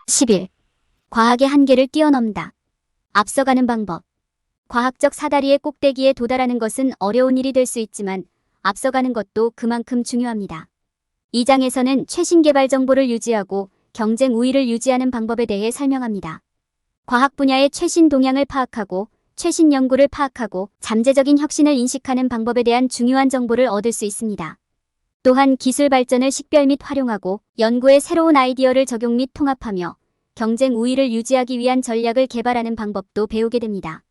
11. 과학의 한계를 뛰어넘다. 앞서가는 방법. 과학적 사다리의 꼭대기에 도달하는 것은 어려운 일이 될 수 있지만 앞서가는 것도 그만큼 중요합니다. 이 장에서는 최신 개발 정보를 유지하고 경쟁 우위를 유지하는 방법에 대해 설명합니다. 과학 분야의 최신 동향을 파악하고 최신 연구를 파악하고 잠재적인 혁신을 인식하는 방법에 대한 중요한 정보를 얻을 수 있습니다. 또한 기술 발전을 식별 및 활용하고 연구에 새로운 아이디어를 적용 및 통합하며 경쟁 우위를 유지하기 위한 전략을 개발하는 방법도 배우게 됩니다.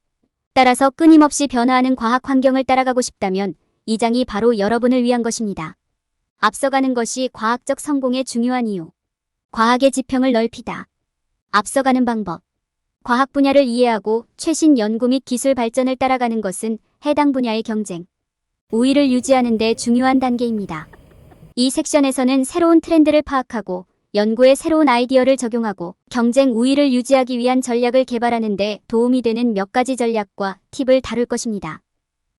따라서 끊임없이 변화하는 과학 환경을 따라가고 싶다면 이 장이 바로 여러분을 위한 것입니다. 앞서가는 것이 과학적 성공의 중요한 이유. 과학의 지평을 넓히다. 앞서가는 방법. 과학 분야를 이해하고 최신 연구 및 기술 발전을 따라가는 것은 해당 분야의 경쟁 우위를 유지하는 데 중요한 단계입니다. 이 섹션에서는 새로운 트렌드를 파악하고 연구에 새로운 아이디어를 적용하고 경쟁 우위를 유지하기 위한 전략을 개발하는 데 도움이 되는 몇 가지 전략과 팁을 다룰 것입니다.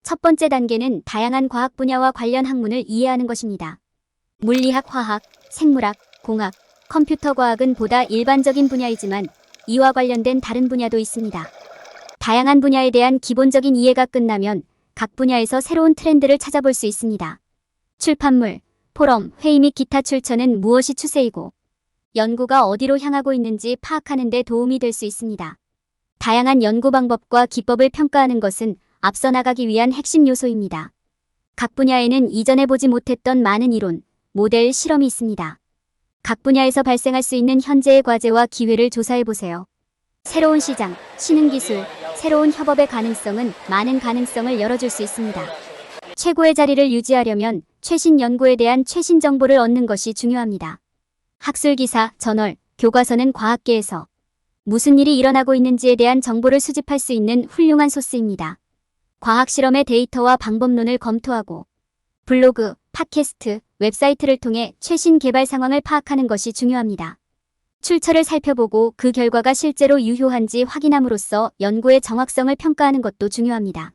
첫 번째 단계는 다양한 과학 분야와 관련 학문을 이해하는 것입니다. 물리학, 화학, 생물학, 공학, 컴퓨터 과학은 보다 일반적인 분야이지만 이와 관련된 다른 분야도 있습니다. 다양한 분야에 대한 기본적인 이해가 끝나면 각 분야에서 새로운 트렌드를 찾아볼 수 있습니다. 출판물, 포럼, 회의 및 기타 출처는 무엇이 추세이고 연구가 어디로 향하고 있는지 파악하는 데 도움이 될 수 있습니다. 다양한 연구 방법과 기법을 평가하는 것은 앞서 나가기 위한 핵심 요소입니다. 각 분야에는 이전에 보지 못했던 많은 이론, 모델, 실험이 있습니다. 각 분야에서 발생할 수 있는 현재의 과제와 기회를 조사해보세요. 새로운 시장, 신흥 기술, 새로운 협업의 가능성은 많은 가능성을 열어줄 수 있습니다. 최고의 자리를 유지하려면 최신 연구에 대한 최신 정보를 얻는 것이 중요합니다. 학술 기사, 저널, 교과서는 과학계에서 무슨 일이 일어나고 있는지에 대한 정보를 수집할 수 있는 훌륭한 소스입니다. 과학 실험의 데이터와 방법론을 검토하고 블로그, 팟캐스트, 웹사이트를 통해 최신 개발 상황을 파악하는 것이 중요합니다. 출처를 살펴보고 그 결과가 실제로 유효한지 확인함으로써 연구의 정확성을 평가하는 것도 중요합니다.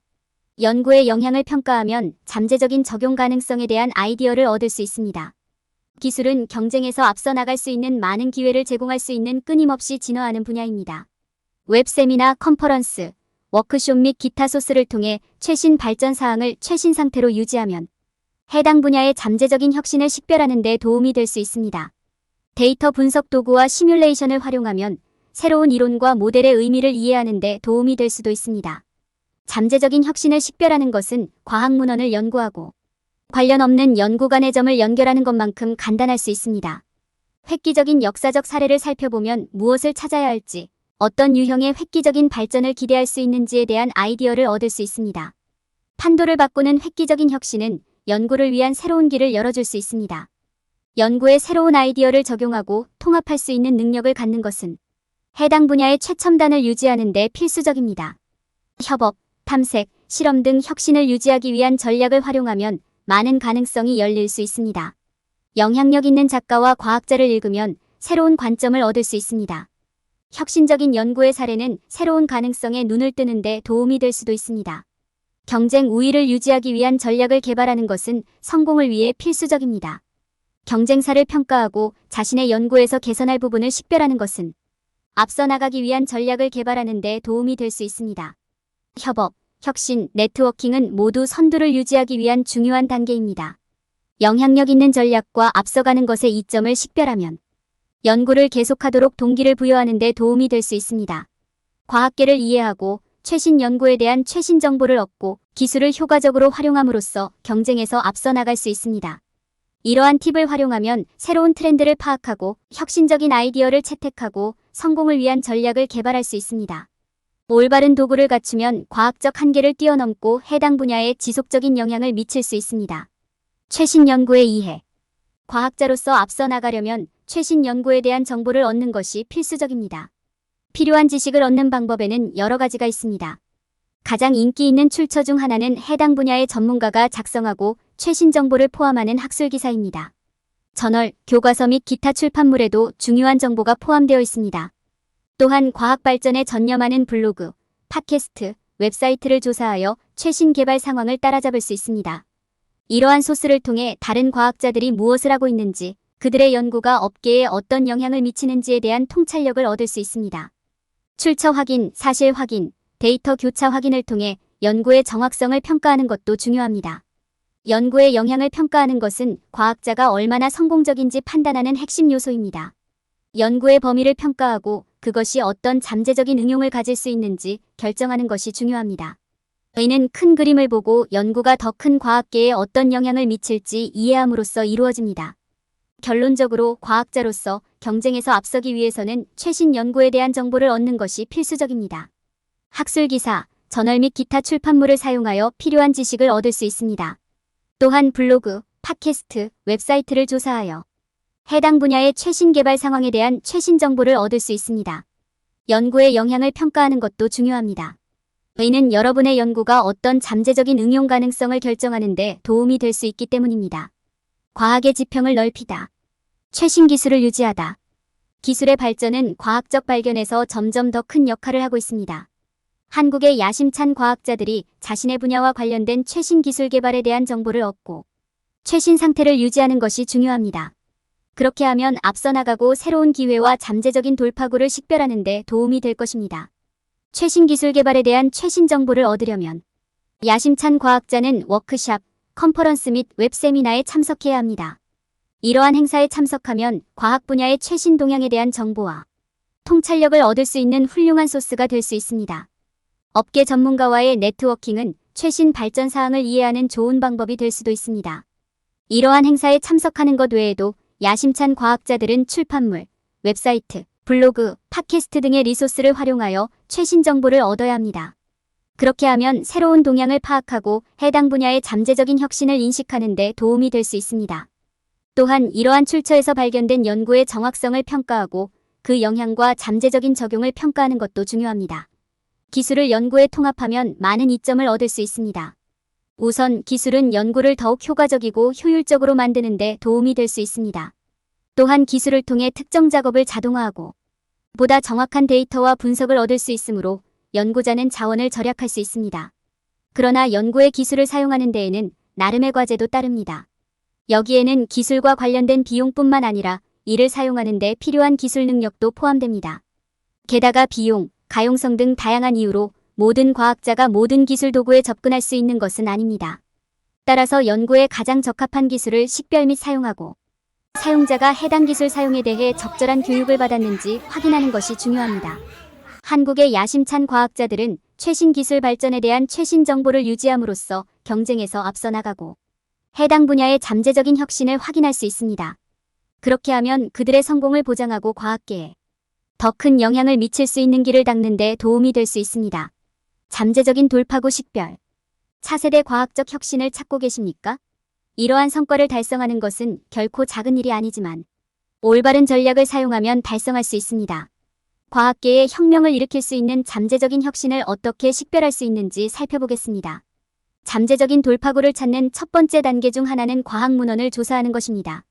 연구의 영향을 평가하면 잠재적인 적용 가능성에 대한 아이디어를 얻을 수 있습니다. 기술은 경쟁에서 앞서 나갈 수 있는 많은 기회를 제공할 수 있는 끊임없이 진화하는 분야입니다. 웹 세미나, 컨퍼런스, 워크숍 및 기타 소스를 통해 최신 발전 사항을 최신 상태로 유지하면 해당 분야의 잠재적인 혁신을 식별하는 데 도움이 될 수 있습니다. 데이터 분석 도구와 시뮬레이션을 활용하면 새로운 이론과 모델의 의미를 이해하는 데 도움이 될 수도 있습니다. 잠재적인 혁신을 식별하는 것은 과학 문헌을 연구하고 관련 없는 연구간의 점을 연결하는 것만큼 간단할 수 있습니다. 획기적인 역사적 사례를 살펴보면 무엇을 찾아야 할지, 어떤 유형의 획기적인 발전을 기대할 수 있는지에 대한 아이디어를 얻을 수 있습니다. 판도를 바꾸는 획기적인 혁신은 연구를 위한 새로운 길을 열어줄 수 있습니다. 연구에 새로운 아이디어를 적용하고 통합할 수 있는 능력을 갖는 것은 해당 분야의 최첨단을 유지하는 데 필수적입니다. 협업, 탐색, 실험 등 혁신을 유지하기 위한 전략을 활용하면 많은 가능성이 열릴 수 있습니다. 영향력 있는 작가와 과학자를 읽으면 새로운 관점을 얻을 수 있습니다. 혁신적인 연구의 사례는 새로운 가능성에 눈을 뜨는 데 도움이 될 수도 있습니다. 경쟁 우위를 유지하기 위한 전략을 개발하는 것은 성공을 위해 필수적입니다. 경쟁사를 평가하고 자신의 연구에서 개선할 부분을 식별하는 것은 앞서 나가기 위한 전략을 개발하는 데 도움이 될 수 있습니다. 협업, 혁신, 네트워킹은 모두 선두를 유지하기 위한 중요한 단계입니다. 영향력 있는 전략과 앞서가는 것의 이점을 식별하면 연구를 계속하도록 동기를 부여하는 데 도움이 될 수 있습니다. 과학계를 이해하고 최신 연구에 대한 최신 정보를 얻고 기술을 효과적으로 활용함으로써 경쟁에서 앞서 나갈 수 있습니다. 이러한 팁을 활용하면 새로운 트렌드를 파악하고 혁신적인 아이디어를 채택하고 성공을 위한 전략을 개발할 수 있습니다. 올바른 도구를 갖추면 과학적 한계를 뛰어넘고 해당 분야에 지속적인 영향을 미칠 수 있습니다. 최신 연구의 이해. 과학자로서 앞서 나가려면 최신 연구에 대한 정보를 얻는 것이 필수적입니다. 필요한 지식을 얻는 방법에는 여러 가지가 있습니다. 가장 인기 있는 출처 중 하나는 해당 분야의 전문가가 작성하고 최신 정보를 포함하는 학술 기사입니다. 저널, 교과서 및 기타 출판물에도 중요한 정보가 포함되어 있습니다. 또한 과학 발전에 전념하는 블로그, 팟캐스트, 웹사이트를 조사하여 최신 개발 상황을 따라잡을 수 있습니다. 이러한 소스를 통해 다른 과학자들이 무엇을 하고 있는지, 그들의 연구가 업계에 어떤 영향을 미치는지에 대한 통찰력을 얻을 수 있습니다. 출처 확인, 사실 확인, 데이터 교차 확인을 통해 연구의 정확성을 평가하는 것도 중요합니다. 연구의 영향을 평가하는 것은 과학자가 얼마나 성공적인지 판단하는 핵심 요소입니다. 연구의 범위를 평가하고 그것이 어떤 잠재적인 응용을 가질 수 있는지 결정하는 것이 중요합니다. 이는 큰 그림을 보고 연구가 더 큰 과학계에 어떤 영향을 미칠지 이해함으로써 이루어집니다. 결론적으로 과학자로서 경쟁에서 앞서기 위해서는 최신 연구에 대한 정보를 얻는 것이 필수적입니다. 학술 기사, 저널 및 기타 출판물을 사용하여 필요한 지식을 얻을 수 있습니다. 또한 블로그, 팟캐스트, 웹사이트를 조사하여 해당 분야의 최신 개발 상황에 대한 최신 정보를 얻을 수 있습니다. 연구의 영향을 평가하는 것도 중요합니다. 이는 여러분의 연구가 어떤 잠재적인 응용 가능성을 결정하는 데 도움이 될 수 있기 때문입니다. 과학의 지평을 넓히다. 최신 기술을 유지하다. 기술의 발전은 과학적 발견에서 점점 더 큰 역할을 하고 있습니다. 한국의 야심찬 과학자들이 자신의 분야와 관련된 최신 기술 개발에 대한 정보를 얻고 최신 상태를 유지하는 것이 중요합니다. 그렇게 하면 앞서 나가고 새로운 기회와 잠재적인 돌파구를 식별하는 데 도움이 될 것입니다. 최신 기술 개발에 대한 최신 정보를 얻으려면 야심찬 과학자는 워크샵, 컨퍼런스 및 웹세미나에 참석해야 합니다. 이러한 행사에 참석하면 과학 분야의 최신 동향에 대한 정보와 통찰력을 얻을 수 있는 훌륭한 소스가 될 수 있습니다. 업계 전문가와의 네트워킹은 최신 발전 사항을 이해하는 좋은 방법이 될 수도 있습니다. 이러한 행사에 참석하는 것 외에도 야심찬 과학자들은 출판물, 웹사이트, 블로그, 팟캐스트 등의 리소스를 활용하여 최신 정보를 얻어야 합니다. 그렇게 하면 새로운 동향을 파악하고 해당 분야의 잠재적인 혁신을 인식하는 데 도움이 될 수 있습니다. 또한 이러한 출처에서 발견된 연구의 정확성을 평가하고 그 영향과 잠재적인 적용을 평가하는 것도 중요합니다. 기술을 연구에 통합하면 많은 이점을 얻을 수 있습니다. 우선 기술은 연구를 더욱 효과적이고 효율적으로 만드는 데 도움이 될 수 있습니다. 또한 기술을 통해 특정 작업을 자동화하고 보다 정확한 데이터와 분석을 얻을 수 있으므로 연구자는 자원을 절약할 수 있습니다. 그러나 연구의 기술을 사용하는 데에는 나름의 과제도 따릅니다. 여기에는 기술과 관련된 비용뿐만 아니라 이를 사용하는 데 필요한 기술 능력도 포함됩니다. 게다가 비용, 가용성 등 다양한 이유로 모든 과학자가 모든 기술 도구에 접근할 수 있는 것은 아닙니다. 따라서 연구에 가장 적합한 기술을 식별 및 사용하고 사용자가 해당 기술 사용에 대해 적절한 교육을 받았는지 확인하는 것이 중요합니다. 한국의 야심찬 과학자들은 최신 기술 발전에 대한 최신 정보를 유지함으로써 경쟁에서 앞서 나가고 해당 분야의 잠재적인 혁신을 확인할 수 있습니다. 그렇게 하면 그들의 성공을 보장하고 과학계에 더 큰 영향을 미칠 수 있는 길을 닦는 데 도움이 될 수 있습니다. 잠재적인 돌파구 식별. 차세대 과학적 혁신을 찾고 계십니까? 이러한 성과를 달성하는 것은 결코 작은 일이 아니지만 올바른 전략을 사용하면 달성할 수 있습니다. 과학계에 혁명을 일으킬 수 있는 잠재적인 혁신을 어떻게 식별할 수 있는지 살펴보겠습니다. 잠재적인 돌파구를 찾는 첫 번째 단계 중 하나는 과학 문헌을 조사하는 것입니다.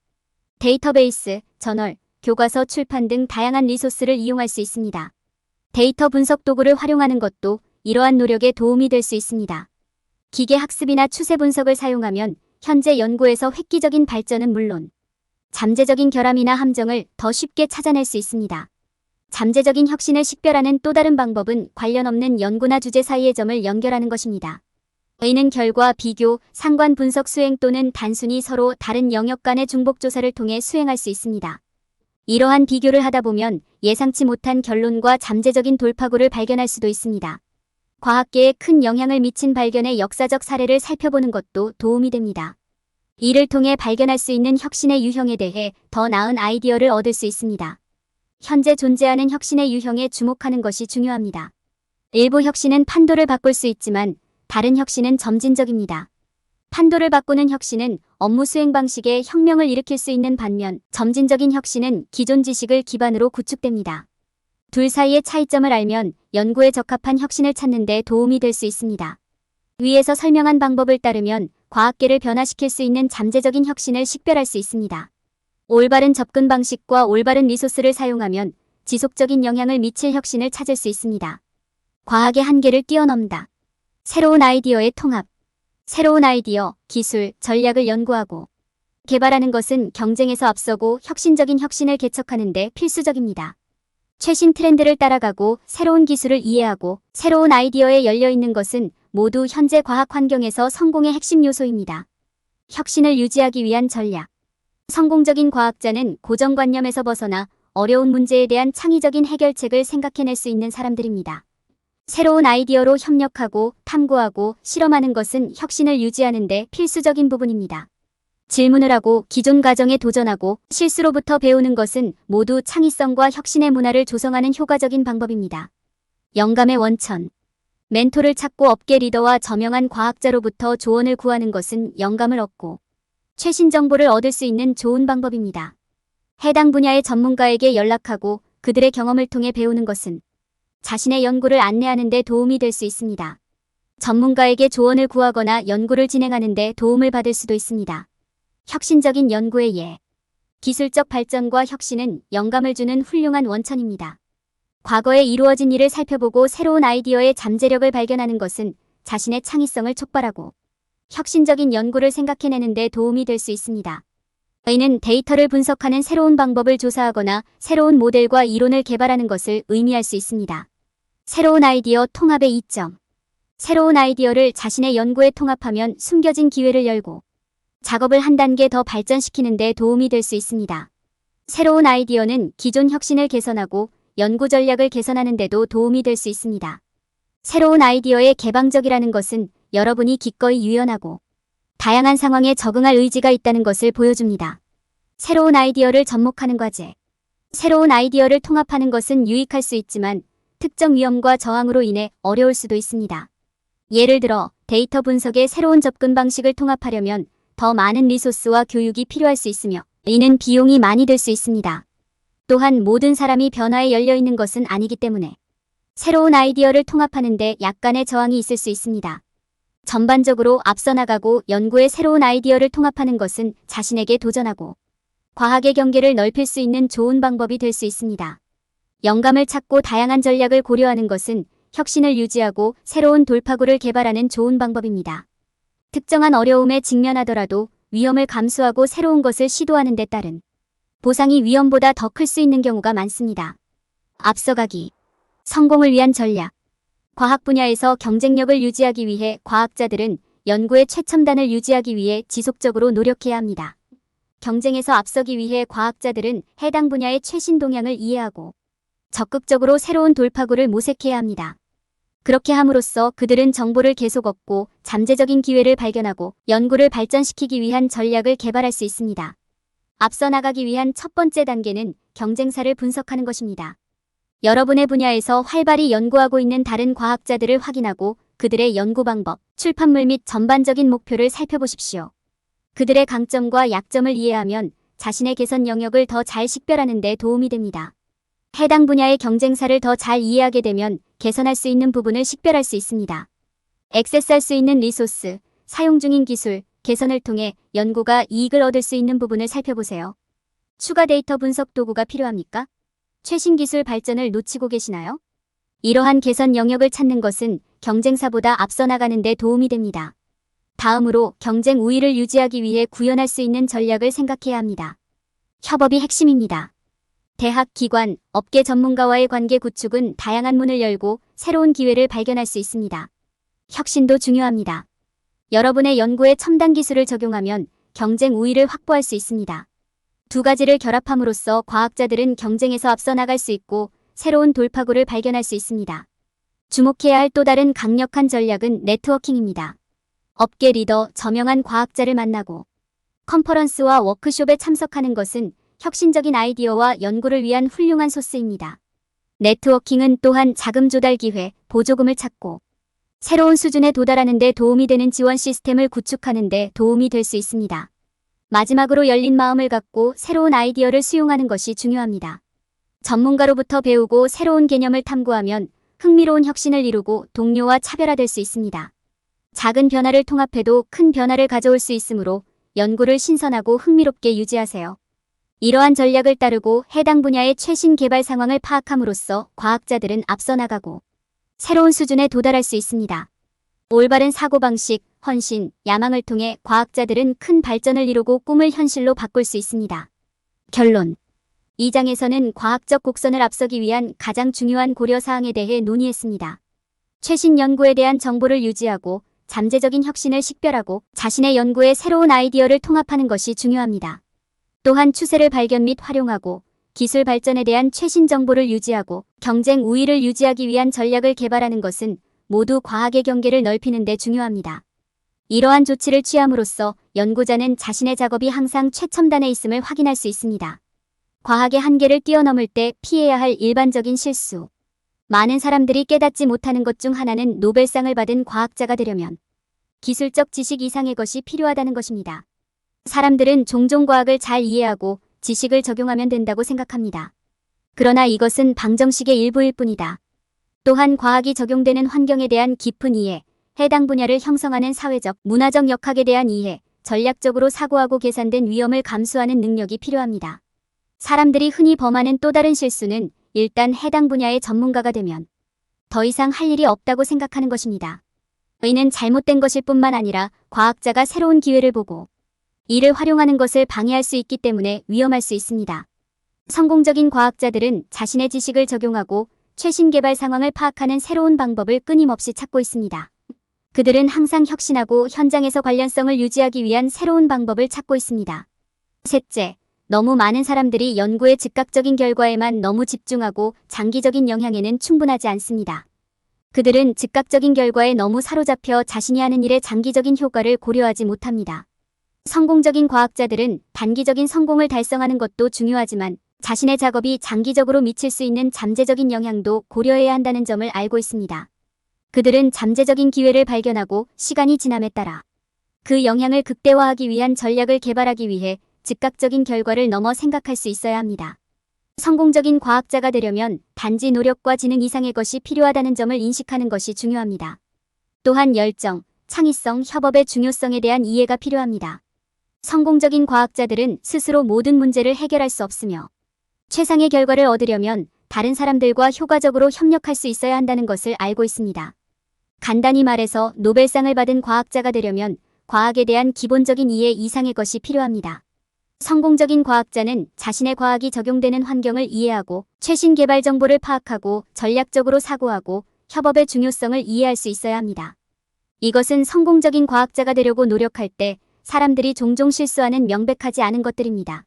데이터베이스, 저널, 교과서 출판 등 다양한 리소스를 이용할 수 있습니다. 데이터 분석 도구를 활용하는 것도 이러한 노력에 도움이 될 수 있습니다. 기계 학습이나 추세 분석을 사용하면 현재 연구에서 획기적인 발전은 물론 잠재적인 결함이나 함정을 더 쉽게 찾아낼 수 있습니다. 잠재적인 혁신을 식별하는 또 다른 방법은 관련 없는 연구나 주제 사이의 점을 연결하는 것입니다. 이는 결과 비교, 상관 분석 수행 또는 단순히 서로 다른 영역 간의 중복 조사를 통해 수행할 수 있습니다. 이러한 비교를 하다 보면 예상치 못한 결론과 잠재적인 돌파구를 발견할 수도 있습니다. 과학계에 큰 영향을 미친 발견의 역사적 사례를 살펴보는 것도 도움이 됩니다. 이를 통해 발견할 수 있는 혁신의 유형에 대해 더 나은 아이디어를 얻을 수 있습니다. 현재 존재하는 혁신의 유형에 주목하는 것이 중요합니다. 일부 혁신은 판도를 바꿀 수 있지만 다른 혁신은 점진적입니다. 판도를 바꾸는 혁신은 업무 수행 방식에 혁명을 일으킬 수 있는 반면 점진적인 혁신은 기존 지식을 기반으로 구축됩니다. 둘 사이의 차이점을 알면 연구에 적합한 혁신을 찾는 데 도움이 될 수 있습니다. 위에서 설명한 방법을 따르면 과학계를 변화시킬 수 있는 잠재적인 혁신을 식별할 수 있습니다. 올바른 접근 방식과 올바른 리소스를 사용하면 지속적인 영향을 미칠 혁신을 찾을 수 있습니다. 과학의 한계를 뛰어넘다. 새로운 아이디어의 통합. 새로운 아이디어, 기술, 전략을 연구하고 개발하는 것은 경쟁에서 앞서고 혁신적인 혁신을 개척하는 데 필수적입니다. 최신 트렌드를 따라가고 새로운 기술을 이해하고 새로운 아이디어에 열려 있는 것은 모두 현재 과학 환경에서 성공의 핵심 요소입니다. 혁신을 유지하기 위한 전략. 성공적인 과학자는 고정관념에서 벗어나 어려운 문제에 대한 창의적인 해결책을 생각해낼 수 있는 사람들입니다. 새로운 아이디어로 협력하고 탐구하고 실험하는 것은 혁신을 유지하는 데 필수적인 부분입니다. 질문을 하고 기존 가정에 도전하고 실수로부터 배우는 것은 모두 창의성과 혁신의 문화를 조성하는 효과적인 방법입니다. 영감의 원천. 멘토를 찾고 업계 리더와 저명한 과학자로부터 조언을 구하는 것은 영감을 얻고 최신 정보를 얻을 수 있는 좋은 방법입니다. 해당 분야의 전문가에게 연락하고 그들의 경험을 통해 배우는 것은 자신의 연구를 안내하는 데 도움이 될 수 있습니다. 전문가에게 조언을 구하거나 연구를 진행하는 데 도움을 받을 수도 있습니다. 혁신적인 연구의 예. 기술적 발전과 혁신은 영감을 주는 훌륭한 원천입니다. 과거에 이루어진 일을 살펴보고 새로운 아이디어의 잠재력을 발견하는 것은 자신의 창의성을 촉발하고 혁신적인 연구를 생각해내는 데 도움이 될 수 있습니다. 이는 데이터를 분석하는 새로운 방법을 조사하거나 새로운 모델과 이론을 개발하는 것을 의미할 수 있습니다. 새로운 아이디어 통합의 이점. 새로운 아이디어를 자신의 연구에 통합하면 숨겨진 기회를 열고 작업을 한 단계 더 발전시키는 데 도움이 될 수 있습니다. 새로운 아이디어는 기존 혁신을 개선하고 연구 전략을 개선하는 데도 도움이 될 수 있습니다. 새로운 아이디어에 개방적이라는 것은 여러분이 기꺼이 유연하고 다양한 상황에 적응할 의지가 있다는 것을 보여줍니다. 새로운 아이디어를 접목하는 과제. 새로운 아이디어를 통합하는 것은 유익할 수 있지만 특정 위험과 저항으로 인해 어려울 수도 있습니다. 예를 들어 데이터 분석의 새로운 접근 방식을 통합하려면 더 많은 리소스와 교육이 필요할 수 있으며 이는 비용이 많이 들 수 있습니다. 또한 모든 사람이 변화에 열려 있는 것은 아니기 때문에 새로운 아이디어를 통합하는 데 약간의 저항이 있을 수 있습니다. 전반적으로 앞서 나가고 연구의 새로운 아이디어를 통합하는 것은 자신에게 도전하고 과학의 경계를 넓힐 수 있는 좋은 방법이 될 수 있습니다. 영감을 찾고 다양한 전략을 고려하는 것은 혁신을 유지하고 새로운 돌파구를 개발하는 좋은 방법입니다. 특정한 어려움에 직면하더라도 위험을 감수하고 새로운 것을 시도하는 데 따른 보상이 위험보다 더 클 수 있는 경우가 많습니다. 앞서가기. 성공을 위한 전략. 과학 분야에서 경쟁력을 유지하기 위해 과학자들은 연구의 최첨단을 유지하기 위해 지속적으로 노력해야 합니다. 경쟁에서 앞서기 위해 과학자들은 해당 분야의 최신 동향을 이해하고 적극적으로 새로운 돌파구를 모색해야 합니다. 그렇게 함으로써 그들은 정보를 계속 얻고 잠재적인 기회를 발견하고 연구를 발전시키기 위한 전략을 개발할 수 있습니다. 앞서 나가기 위한 첫 번째 단계는 경쟁사를 분석하는 것입니다. 여러분의 분야에서 활발히 연구하고 있는 다른 과학자들을 확인하고 그들의 연구 방법, 출판물 및 전반적인 목표를 살펴보십시오. 그들의 강점과 약점을 이해하면 자신의 개선 영역을 더 잘 식별하는 데 도움이 됩니다. 해당 분야의 경쟁사를 더 잘 이해하게 되면 개선할 수 있는 부분을 식별할 수 있습니다. 액세스할 수 있는 리소스, 사용 중인 기술, 개선을 통해 연구가 이익을 얻을 수 있는 부분을 살펴보세요. 추가 데이터 분석 도구가 필요합니까? 최신 기술 발전을 놓치고 계시나요? 이러한 개선 영역을 찾는 것은 경쟁사보다 앞서 나가는 데 도움이 됩니다. 다음으로 경쟁 우위를 유지하기 위해 구현할 수 있는 전략을 생각해야 합니다. 협업이 핵심입니다. 대학, 기관, 업계 전문가와의 관계 구축은 다양한 문을 열고 새로운 기회를 발견할 수 있습니다. 혁신도 중요합니다. 여러분의 연구에 첨단 기술을 적용하면 경쟁 우위를 확보할 수 있습니다. 두 가지를 결합함으로써 과학자들은 경쟁에서 앞서 나갈 수 있고 새로운 돌파구를 발견할 수 있습니다. 주목해야 할 또 다른 강력한 전략은 네트워킹입니다. 업계 리더, 저명한 과학자를 만나고 컨퍼런스와 워크숍에 참석하는 것은 혁신적인 아이디어와 연구를 위한 훌륭한 소스입니다. 네트워킹은 또한 자금 조달 기회, 보조금을 찾고 새로운 수준에 도달하는 데 도움이 되는 지원 시스템을 구축하는 데 도움이 될 수 있습니다. 마지막으로 열린 마음을 갖고 새로운 아이디어를 수용하는 것이 중요합니다. 전문가로부터 배우고 새로운 개념을 탐구하면 흥미로운 혁신을 이루고 동료와 차별화될 수 있습니다. 작은 변화를 통합해도 큰 변화를 가져올 수 있으므로 연구를 신선하고 흥미롭게 유지하세요. 이러한 전략을 따르고 해당 분야의 최신 개발 상황을 파악함으로써 과학자들은 앞서 나가고 새로운 수준에 도달할 수 있습니다. 올바른 사고방식, 헌신, 야망을 통해 과학자들은 큰 발전을 이루고 꿈을 현실로 바꿀 수 있습니다. 결론. 이 장에서는 과학적 곡선을 앞서기 위한 가장 중요한 고려사항에 대해 논의했습니다. 최신 연구에 대한 정보를 유지하고 잠재적인 혁신을 식별하고 자신의 연구에 새로운 아이디어를 통합하는 것이 중요합니다. 또한 추세를 발견 및 활용하고 기술 발전에 대한 최신 정보를 유지하고 경쟁 우위를 유지하기 위한 전략을 개발하는 것은 모두 과학의 경계를 넓히는 데 중요합니다. 이러한 조치를 취함으로써 연구자는 자신의 작업이 항상 최첨단에 있음을 확인할 수 있습니다. 과학의 한계를 뛰어넘을 때 피해야 할 일반적인 실수. 많은 사람들이 깨닫지 못하는 것 중 하나는 노벨상을 받은 과학자가 되려면 기술적 지식 이상의 것이 필요하다는 것입니다. 사람들은 종종 과학을 잘 이해하고 지식을 적용하면 된다고 생각합니다. 그러나 이것은 방정식의 일부일 뿐이다. 또한 과학이 적용되는 환경에 대한 깊은 이해, 해당 분야를 형성하는 사회적, 문화적 역학에 대한 이해, 전략적으로 사고하고 계산된 위험을 감수하는 능력이 필요합니다. 사람들이 흔히 범하는 또 다른 실수는 일단 해당 분야의 전문가가 되면 더 이상 할 일이 없다고 생각하는 것입니다. 이는 잘못된 것일 뿐만 아니라 과학자가 새로운 기회를 보고 이를 활용하는 것을 방해할 수 있기 때문에 위험할 수 있습니다. 성공적인 과학자들은 자신의 지식을 적용하고 최신 개발 상황을 파악하는 새로운 방법을 끊임없이 찾고 있습니다. 그들은 항상 혁신하고 현장에서 관련성을 유지하기 위한 새로운 방법을 찾고 있습니다. 셋째, 너무 많은 사람들이 연구의 즉각적인 결과에만 너무 집중하고 장기적인 영향에는 충분하지 않습니다. 그들은 즉각적인 결과에 너무 사로잡혀 자신이 하는 일의 장기적인 효과를 고려하지 못합니다. 성공적인 과학자들은 단기적인 성공을 달성하는 것도 중요하지만 자신의 작업이 장기적으로 미칠 수 있는 잠재적인 영향도 고려해야 한다는 점을 알고 있습니다. 그들은 잠재적인 기회를 발견하고 시간이 지남에 따라 그 영향을 극대화하기 위한 전략을 개발하기 위해 즉각적인 결과를 넘어 생각할 수 있어야 합니다. 성공적인 과학자가 되려면 단지 노력과 지능 이상의 것이 필요하다는 점을 인식하는 것이 중요합니다. 또한 열정, 창의성, 협업의 중요성에 대한 이해가 필요합니다. 성공적인 과학자들은 스스로 모든 문제를 해결할 수 없으며 최상의 결과를 얻으려면 다른 사람들과 효과적으로 협력할 수 있어야 한다는 것을 알고 있습니다. 간단히 말해서 노벨상을 받은 과학자가 되려면 과학에 대한 기본적인 이해 이상의 것이 필요합니다. 성공적인 과학자는 자신의 과학이 적용되는 환경을 이해하고 최신 개발 정보를 파악하고 전략적으로 사고하고 협업의 중요성을 이해할 수 있어야 합니다. 이것은 성공적인 과학자가 되려고 노력할 때 사람들이 종종 실수하는 명백하지 않은 것들입니다.